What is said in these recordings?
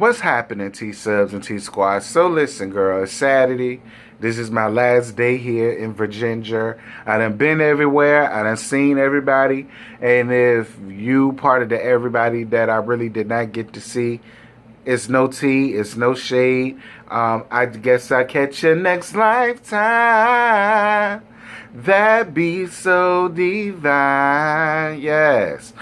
What's happening, T-Subs and T-Squad? So listen, girl, it's Saturday. This is my last day here in Virginia. I done been everywhere. I done seen everybody. And if you part of the everybody that I really did not get to see, it's no tea, it's no shade. I guess I'll catch you next lifetime. That be so divine. Yes.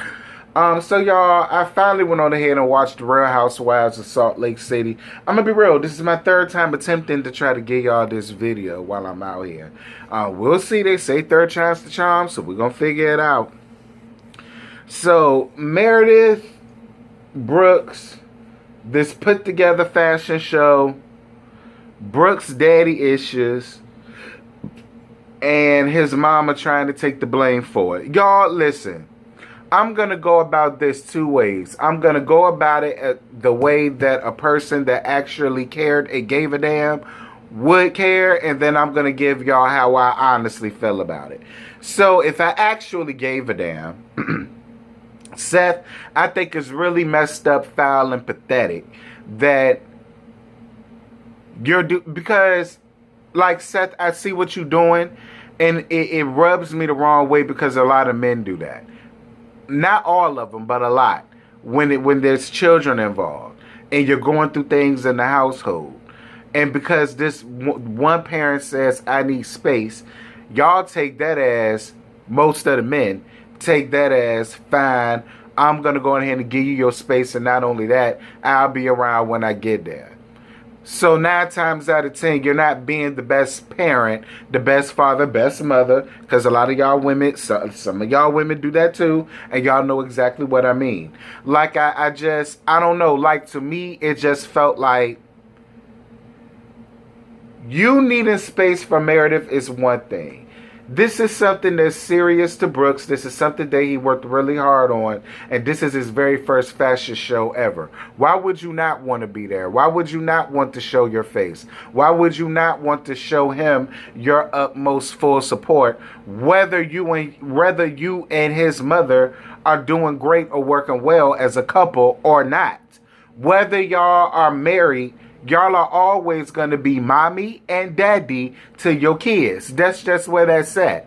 So y'all, I finally went on ahead and watched the Real Housewives of Salt Lake City. I'm gonna be real, this is my third time attempting to try to get y'all this video while I'm out here. We'll see, they say third time's the charm, so we're gonna figure it out. So, Meredith Brooks, this put together fashion show, Brooks' daddy issues, and his mama trying to take the blame for it. Y'all, listen. I'm going to go about this two ways. I'm going to go about it the way that a person that actually cared and gave a damn would care. And then I'm going to give y'all how I honestly feel about it. So if I actually gave a damn, Seth, I think it's really messed up, foul, and pathetic that you're because, like, Seth, I see what you're doing. And it rubs me the wrong way because a lot of men do that. Not all of them, but a lot. When there's children involved and you're going through things in the household, and because this one parent says I need space, y'all take that as, most of the men take that as, fine, I'm gonna go ahead and give you your space, and not only that, I'll be around when I get there. So 9 times out of 10, you're not being the best parent, the best father, best mother, because a lot of y'all women, some of y'all women do that too, and y'all know exactly what I mean. Like, I don't know, like, to me, it just felt like you needing space for Meredith is one thing. This is something that's serious to Brooks. This is something that he worked really hard on. And this is his very first fashion show ever. Why would you not want to be there? Why would you not want to show your face? Why would you not want to show him your utmost full support? Whether you and his mother are doing great or working well as a couple or not. Whether y'all are married, y'all are always going to be mommy and daddy to your kids. That's just where that's at.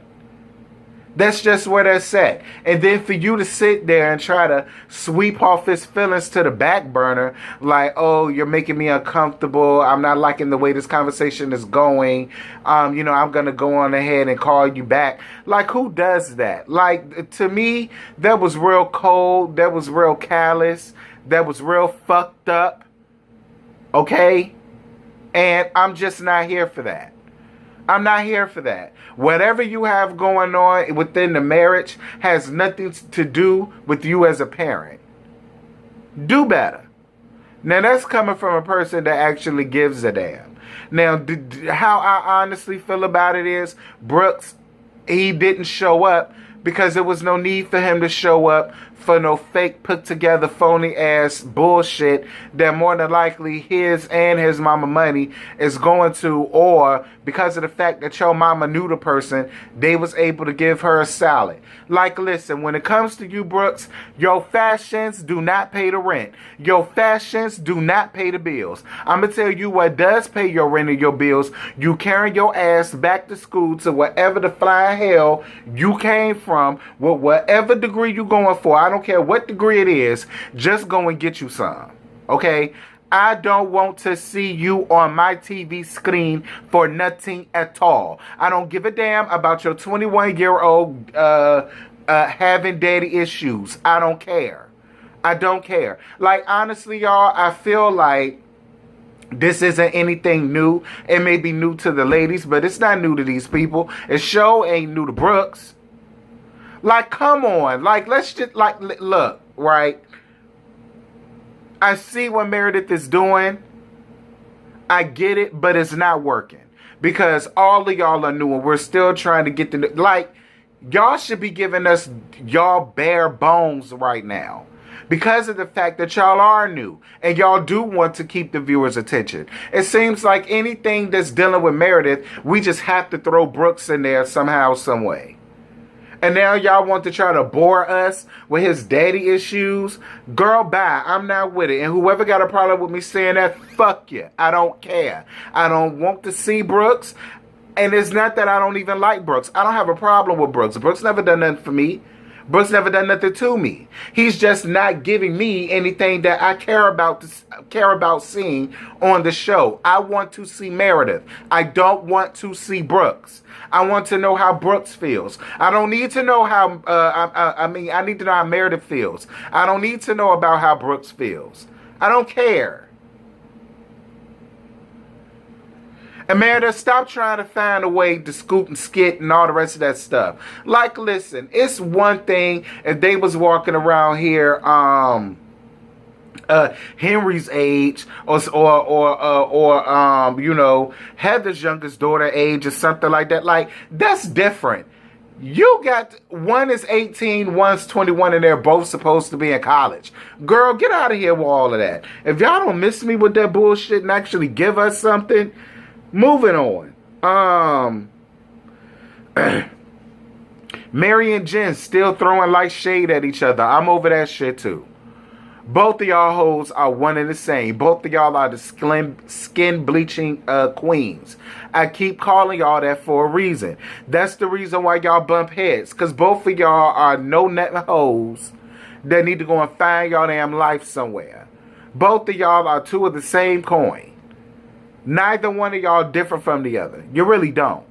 That's just where that's at. And then for you to sit there and try to sweep off his feelings to the back burner, like, oh, you're making me uncomfortable. I'm not liking the way this conversation is going. I'm going to go on ahead and call you back. Like, who does that? Like, to me, that was real cold. That was real callous. That was real fucked up. Okay? And I'm just not here for that. I'm not here for that. Whatever you have going on within the marriage has nothing to do with you as a parent. Do better. Now, that's coming from a person that actually gives a damn. Now, how I honestly feel about it is, Brooks, he didn't show up because there was no need for him to show up for no fake put together phony ass bullshit that more than likely his and his mama money is going to, or because of the fact that your mama knew the person, they was able to give her a salad. Like, listen, when it comes to you, Brooks, your fashions do not pay the rent. Your fashions do not pay the bills. I'm going to tell you what does pay your rent and your bills. You carrying your ass back to school to wherever the flying hell you came from, with whatever degree you going for. I don't care what degree it is, just go and get you some. Okay? I don't want to see you on my TV screen for nothing at all. I don't give a damn about your 21-year-old having daddy issues. I don't care. I don't care. Like, honestly, y'all, I feel like this isn't anything new. It may be new to the ladies, but it's not new to these people. It sure ain't new to Brooks. Like, come on. Like, let's just, like, look, right? I see what Meredith is doing. I get it, but it's not working. Because all of y'all are new and we're still trying to get the, like, y'all should be giving us y'all bare bones right now. Because of the fact that y'all are new and y'all do want to keep the viewers' attention. It seems like anything that's dealing with Meredith, we just have to throw Brooks in there somehow, some way. And now y'all want to try to bore us with his daddy issues? Girl, bye. I'm not with it. And whoever got a problem with me saying that, fuck you. I don't care. I don't want to see Brooks. And it's not that I don't even like Brooks. I don't have a problem with Brooks. Brooks never done nothing for me. Brooks never done nothing to me. He's just not giving me anything that I care about seeing on the show. I want to see Meredith. I don't want to see Brooks. I want to know how Brooks feels. I don't need to know how, I need to know how Meredith feels. I don't need to know about how Brooks feels. I don't care. And Meredith, stop trying to find a way to scoot and skit and all the rest of that stuff. Like, listen, it's one thing if they was walking around here, Henry's age, or you know, Heather's youngest daughter age or something like that. Like, that's different. You got, one is 18, one's 21, and they're both supposed to be in college. Girl, get out of here with all of that. If y'all don't miss me with that bullshit and actually give us something, moving on. Mary and Jen still throwing light shade at each other. I'm over that shit too. Both of y'all hoes are one and the same. Both of y'all are the skin bleaching queens. I keep calling y'all that for a reason. That's the reason why y'all bump heads. Because both of y'all are no-nothing hoes that need to go and find y'all damn life somewhere. Both of y'all are two of the same coin. Neither one of y'all different from the other. You really don't.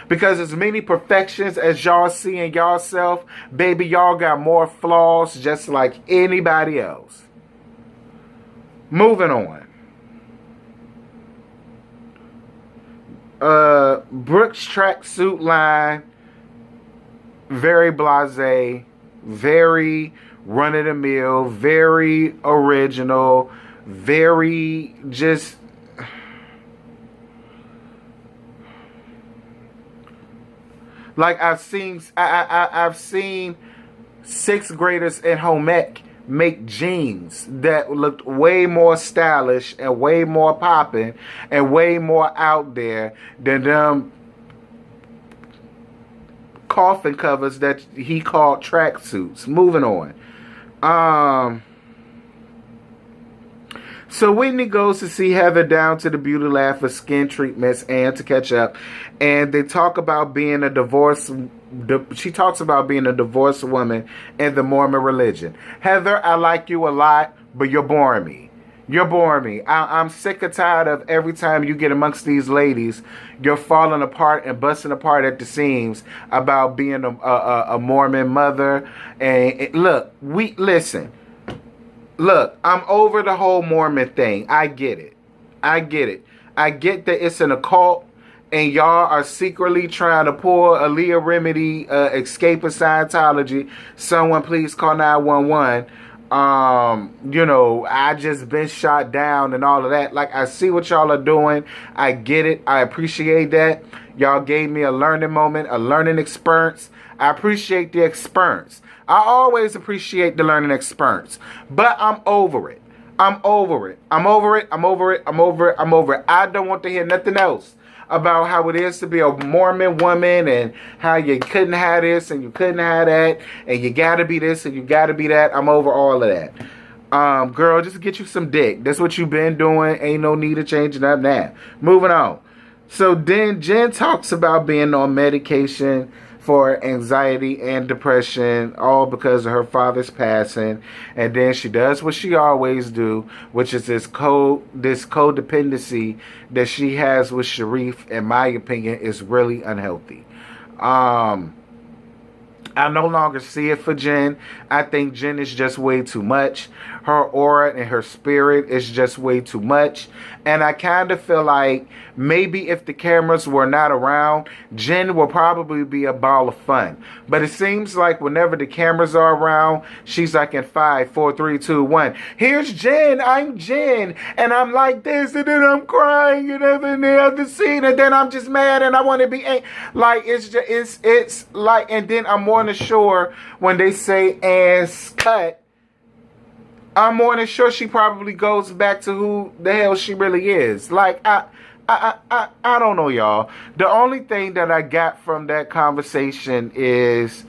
Because as many perfections as y'all see in y'allself, baby, y'all got more flaws just like anybody else. Moving on. Brooks' tracksuit line, very blasé, very run-of-the-mill, very original, very just like I've seen sixth graders in home ec make jeans that looked way more stylish and way more popping and way more out there than them coffin covers that he called tracksuits. Moving on. So Whitney goes to see Heather down to the beauty lab for skin treatments and to catch up. And they talk about being a divorced... She talks about being a divorced woman in the Mormon religion. Heather, I like you a lot, but you're boring me. You're boring me. I'm sick and tired of every time you get amongst these ladies, you're falling apart and busting apart at the seams about being a Mormon mother. And look, listen. Look, I'm over the whole Mormon thing. I get it. I get that it's an occult and y'all are secretly trying to pull a Leah Remedy escape of Scientology. Someone please call 911. You know, I just been shot down and all of that. Like, I see what y'all are doing. I get it. I appreciate that. Y'all gave me a learning moment, a learning experience. I appreciate the experience. I always appreciate the learning experience. But I'm over it. I'm over it. I don't want to hear nothing else about how it is to be a Mormon woman and how you couldn't have this and you couldn't have that and you gotta be this and you gotta be that. I'm over all of that. Girl, just get you some dick. That's what you've been doing. Ain't no need of changing up now. Moving on. So then Jen talks about being on medication for anxiety and depression, all because of her father's passing. And then she does what she always do, which is this codependency that she has with Sharif, in my opinion, is really unhealthy. I no longer see it for Jen. I think Jen is just way too much. Her aura and her spirit is just way too much. And I kind of feel like maybe if the cameras were not around, Jen will probably be a ball of fun. But it seems like whenever the cameras are around, she's like in 5, 4, 3, 2, 1. Here's Jen. I'm Jen. And I'm like this. And then I'm crying. And then the other scene. And then I'm just mad. And I want to be like, it's like, and then I'm more than sure when they say ass cut, I'm more than sure she probably goes back to who the hell she really is. Like, I I don't know, y'all. The only thing that I got from that conversation is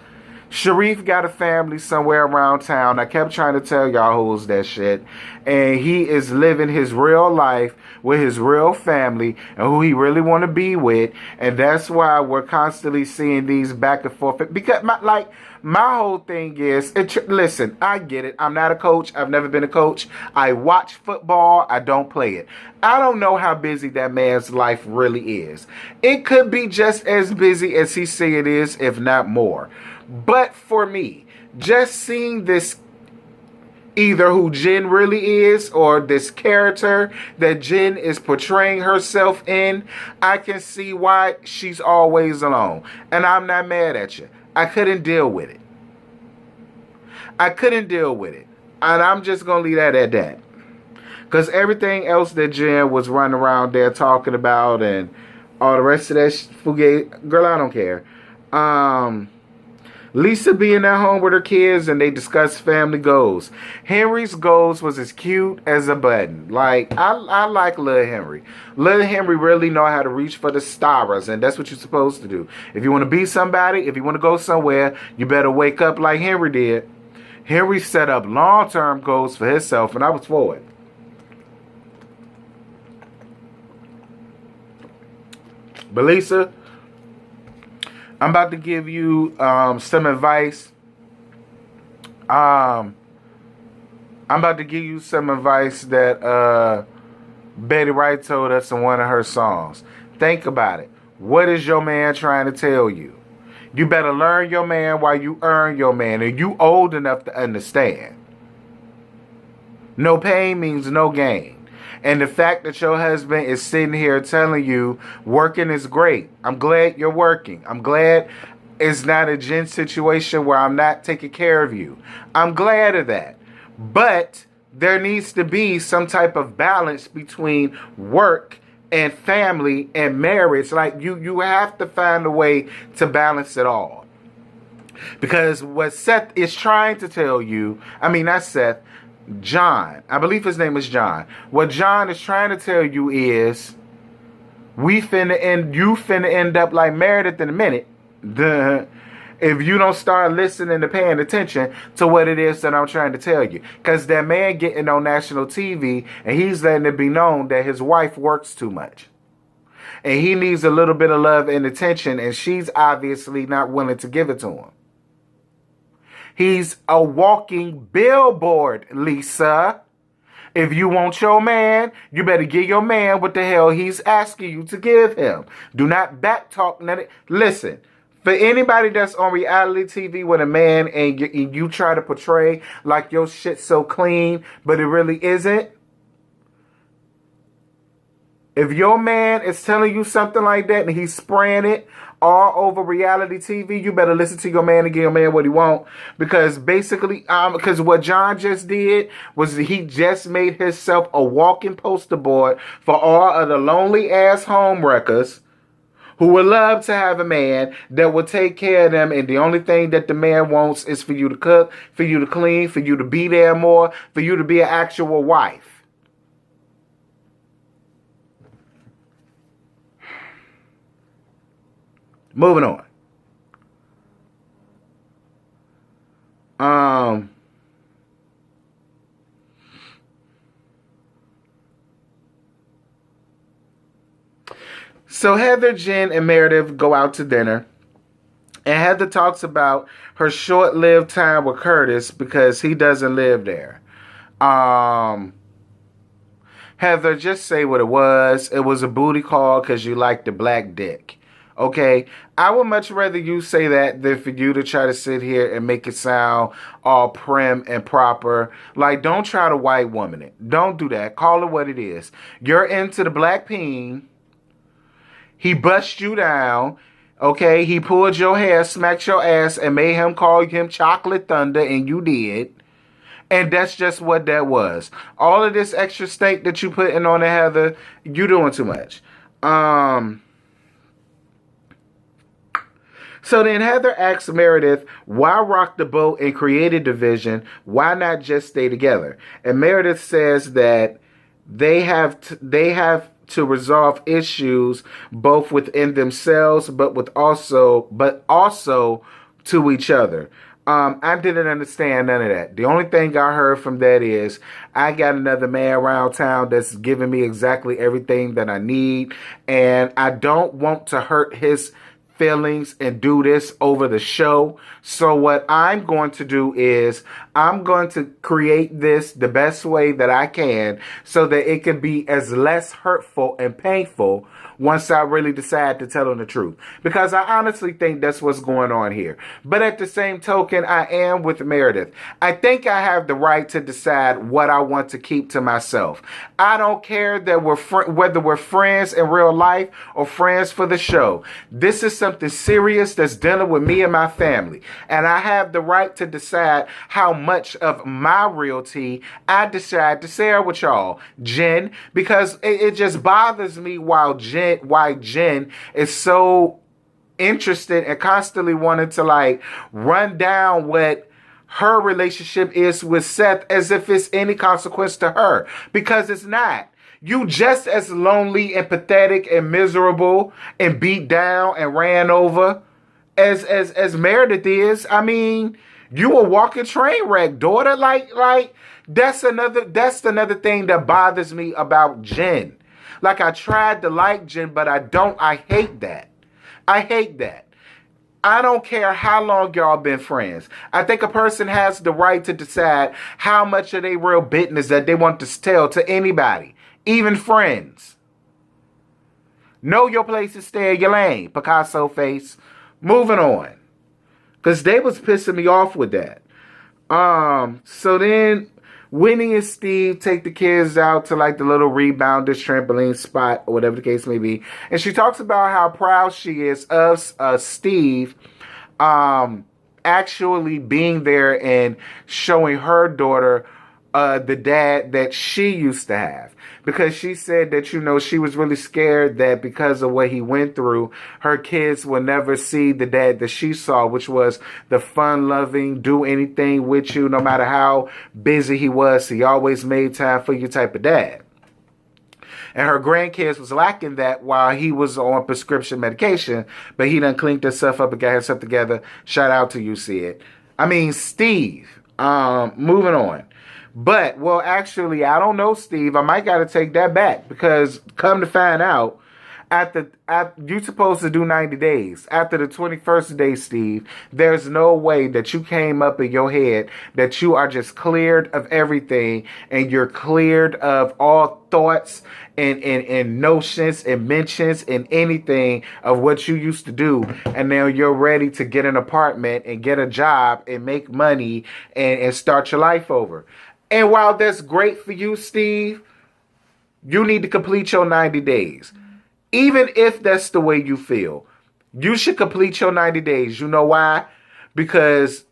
Sharif got a family somewhere around town. I kept trying to tell y'all who's that shit. And he is living his real life with his real family and who he really want to be with. And that's why we're constantly seeing these back and forth. Because my whole thing is, listen, I get it. I'm not a coach. I've never been a coach. I watch football. I don't play it. I don't know how busy that man's life really is. It could be just as busy as he say it is, if not more. But for me, just seeing this, either who Jen really is or this character that Jen is portraying herself in, I can see why she's always alone. And I'm not mad at you. I couldn't deal with it. And I'm just going to leave that at that. Because everything else that Jen was running around there talking about and all the rest of that girl, I don't care. Lisa being at home with her kids and they discuss family goals. Henry's goals was as cute as a button. Like, I like Lil Henry. Lil Henry really know how to reach for the stars, and that's what you're supposed to do. If you want to be somebody, if you want to go somewhere, you better wake up like Henry did. Henry set up long-term goals for himself, and I was for it. But Lisa, I'm about to give you some advice. I'm about to give you some advice that Betty Wright told us in one of her songs. Think about it. What is your man trying to tell you? You better learn your man while you earn your man. And you old enough to understand. No pain means no gain. And the fact that your husband is sitting here telling you working is great. I'm glad you're working. I'm glad it's not a Jen situation where I'm not taking care of you. I'm glad of that. But there needs to be some type of balance between work and family and marriage. Like you have to find a way to balance it all. Because what Seth is trying to tell you, not Seth, John, I believe his name is John. What John is trying to tell you is, you finna end up like Meredith in a minute. If you don't start listening and paying attention to what it is that I'm trying to tell you. Because that man getting on national TV and he's letting it be known that his wife works too much. And he needs a little bit of love and attention, and she's obviously not willing to give it to him. He's a walking billboard, Lisa. If you want your man, you better give your man what the hell he's asking you to give him. Do not backtalk nothing. Listen, for anybody that's on reality TV with a man and you try to portray like your shit's so clean, but it really isn't. If your man is telling you something like that and he's spraying it all over reality TV, you better listen to your man and give your man what he want. Because basically, because what John just did was he just made himself a walking poster board for all of the lonely ass homewreckers who would love to have a man that will take care of them, and the only thing that the man wants is for you to cook, for you to clean, for you to be there more, for you to be an actual wife. Moving on. So Heather, Jen, and Meredith go out to dinner. And Heather talks about her short-lived time with Curtis because he doesn't live there. Heather, just say what it was. It was a booty call because you like the black dick. Okay, I would much rather you say that than for you to try to sit here and make it sound all prim and proper. Like, don't try to white woman it. Don't do that. Call it what it is. You're into the black peen. He bust you down. Okay, he pulled your hair, smacked your ass, and made him call him Chocolate Thunder, and you did. And that's just what that was. All of this extra steak that you putting on the Heather, you doing too much. So then Heather asks Meredith, why rock the boat and create a division? Why not just stay together? And Meredith says that they have to resolve issues both within themselves, but also to each other. I didn't understand none of that. The only thing I heard from that is I got another man around town that's giving me exactly everything that I need, and I don't want to hurt his feelings and do this over the show. So what I'm going to do is I'm going to create this the best way that I can so that it can be as less hurtful and painful once I really decide to tell them the truth. Because I honestly think that's what's going on here. But at the same token, I am with Meredith. I think I have the right to decide what I want to keep to myself. I don't care that whether we're friends in real life or friends for the show. This is something serious that's dealing with me and my family. And I have the right to decide how much of my realty I decide to share with y'all, Jen, because it just bothers me why Jen is so interested and constantly wanting to like run down what her relationship is with Seth as if it's any consequence to her, because it's not. You just as lonely and pathetic and miserable and beat down and ran over as Meredith is. I mean, you a walking train wreck, daughter. Like that's another thing that bothers me about Jen. Like, I tried to like Jen, but I don't. I hate that. I don't care how long y'all been friends. I think a person has the right to decide how much of their real business that they want to tell to anybody, even friends. Know your place and stay in your lane, Picasso face. Moving on. Because they was pissing me off with that. So then Whitney and Steve take the kids out to like the little rebounders trampoline spot or whatever the case may be. And she talks about how proud she is of Steve actually being there and showing her daughter the dad that she used to have. Because she said that, you know, she was really scared that because of what he went through, her kids will never see the dad that she saw, which was the fun-loving, do anything with you, no matter how busy he was. He always made time for you type of dad. And her grandkids was lacking that while he was on prescription medication, but he done cleaned himself up and got himself together. Shout out to you, Sid. I mean, Steve. Moving on. But, well, actually, I don't know, Steve. I might got to take that back because come to find out, you're supposed to do 90 days. After the 21st day, Steve, there's no way that you came up in your head that you are just cleared of everything and you're cleared of all thoughts and notions and mentions and anything of what you used to do. And now you're ready to get an apartment and get a job and make money and start your life over. And while that's great for you, Steve, you need to complete your 90 days. Even if that's the way you feel, you should complete your 90 days. You know why? Because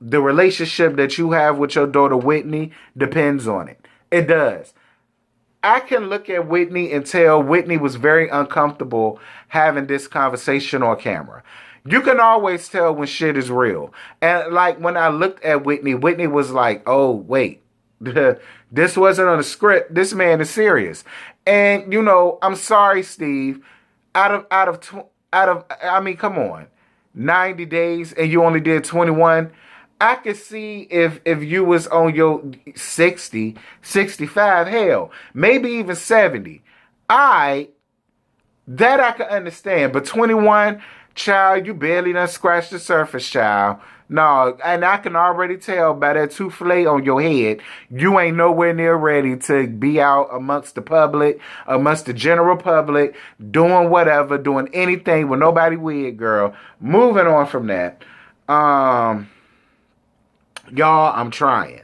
the relationship that you have with your daughter, Whitney, depends on it. It does. I can look at Whitney and tell Whitney was very uncomfortable having this conversation on camera. You can always tell when shit is real. And like when I looked at Whitney, Whitney was like, oh, wait, this wasn't on the script. This man is serious. And, you know, I'm sorry, Steve, I mean, come on, 90 days and you only did 21. I could see if you was on your 60, 65, hell, maybe even 70. That I could understand. But 21, child, you barely done scratched the surface, child. No, and I can already tell by that souffle on your head, you ain't nowhere near ready to be out amongst the public, amongst the general public, doing whatever, doing anything with nobody weird, girl. Moving on from that. Y'all, I'm trying.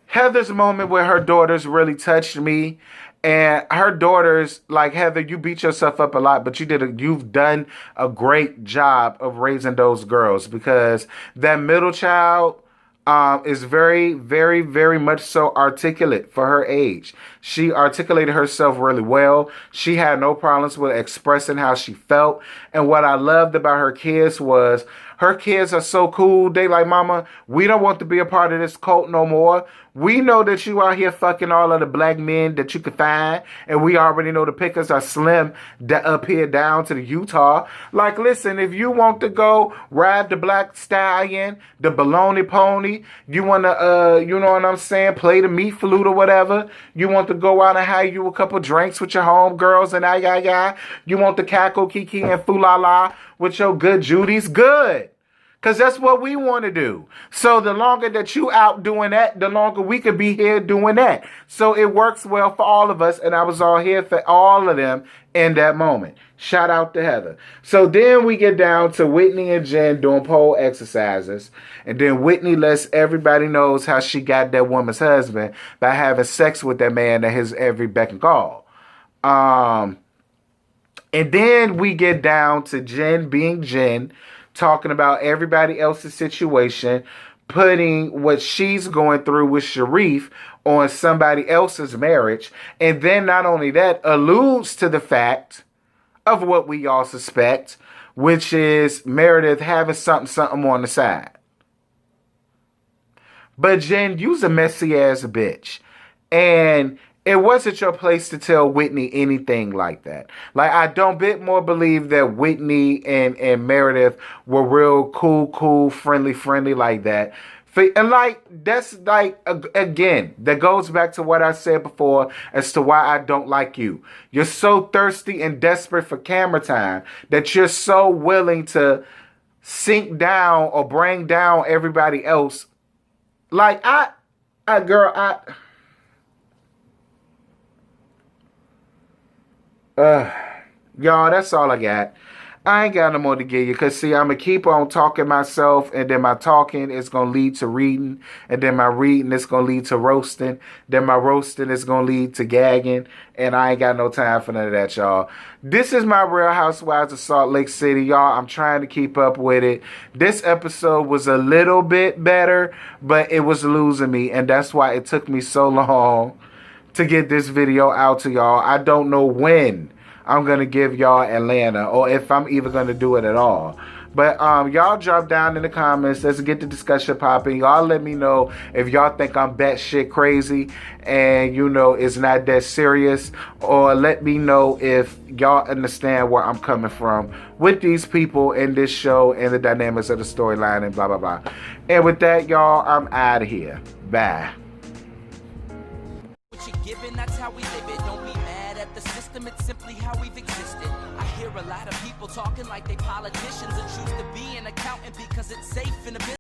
Heather's moment where her daughters really touched me. And her daughters, like, Heather, you beat yourself up a lot, but you've done a great job of raising those girls, because that middle child is very, very, very much so articulate for her age. She articulated herself really well. She had no problems with expressing how she felt. And what I loved about her kids was Her kids are so cool. They like, mama, we don't want to be a part of this cult no more. We know that you out here fucking all of the black men that you could find. And we already know the pickers are slim up here down to the Utah. Like, listen, if you want to go ride the black stallion, the baloney pony, you want to, you know what I'm saying, play the meat flute or whatever. You want to go out and have you a couple drinks with your homegirls and you want to cackle, kiki, and foo-la-la with your good Judy's, good. Because that's what we want to do. So the longer that you out doing that, the longer we could be here doing that. So it works well for all of us. And I was all here for all of them in that moment. Shout out to Heather. So then we get down to Whitney and Jen doing pole exercises. And then Whitney lets everybody knows how she got that woman's husband by having sex with that man at his every beck and call. And then we get down to Jen being Jen, talking about everybody else's situation, putting what she's going through with Sharif on somebody else's marriage. And then not only that, alludes to the fact of what we all suspect, which is Meredith having something on the side. But Jen, you's a messy ass bitch. And it wasn't your place to tell Whitney anything like that. Like, I don't bit more believe that Whitney and Meredith were real cool, friendly like that. And like, that's like, again, that goes back to what I said before as to why I don't like you. You're so thirsty and desperate for camera time that you're so willing to sink down or bring down everybody else. Like, y'all, that's all I got. I ain't got no more to give you. Because, see, I'm going to keep on talking myself. And then my talking is going to lead to reading. And then my reading is going to lead to roasting. Then my roasting is going to lead to gagging. And I ain't got no time for none of that, y'all. This is my Real Housewives of Salt Lake City, y'all. I'm trying to keep up with it. This episode was a little bit better. But it was losing me. And that's why it took me so long to get this video out to y'all. I don't know when I'm going to give y'all Atlanta, or if I'm even going to do it at all. But y'all drop down in the comments. Let's get the discussion popping. Y'all let me know if y'all think I'm batshit crazy and, you know, it's not that serious. Or let me know if y'all understand where I'm coming from with these people in this show and the dynamics of the storyline and blah, blah, blah. And with that, y'all, I'm out of here. Bye. What you're given, that's how we live it. Don't be mad at the system, it's simply how we've existed. I hear a lot of people talking like they politicians and choose to be an accountant because it's safe in a business.